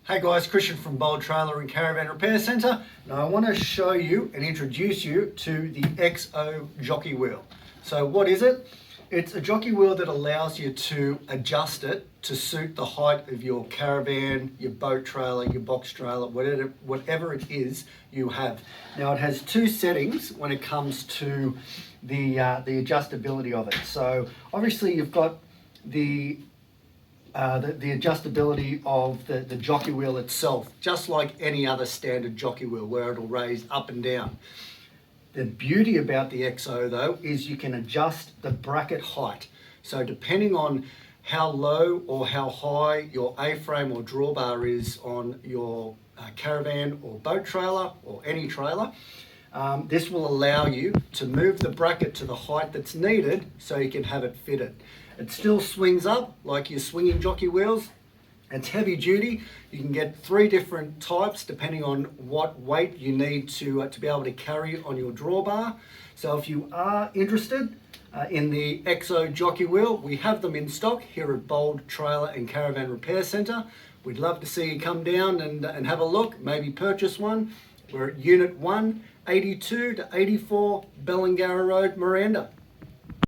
Hey guys, Christian from Bold Trailer and Caravan Repair Centre. Now I want to show you and introduce you to the XO Jockey Wheel. So what is it? It's a jockey wheel that allows you to adjust it to suit the height of your caravan, your boat trailer, your box trailer, whatever it is you have. Now it has two settings when it comes to the adjustability of it. So obviously you've got the adjustability of the jockey wheel itself, just like any other standard jockey wheel where it'll raise up and down. The beauty about the XO though is you can adjust the bracket height. So depending on how low or how high your A-frame or drawbar is on your caravan or boat trailer or any trailer, this will allow you to move the bracket to the height that's needed so you can have it fitted. It still swings up like your swinging jockey wheels. It's heavy duty. You can get 3 different types depending on what weight you need to be able to carry on your drawbar. So if you are interested in the XO jockey wheel, we have them in stock here at Bold Trailer and Caravan Repair Centre. We'd love to see you come down and have a look, maybe purchase one. We're at Unit 1, 82 to 84 Bellingara Road, Miranda.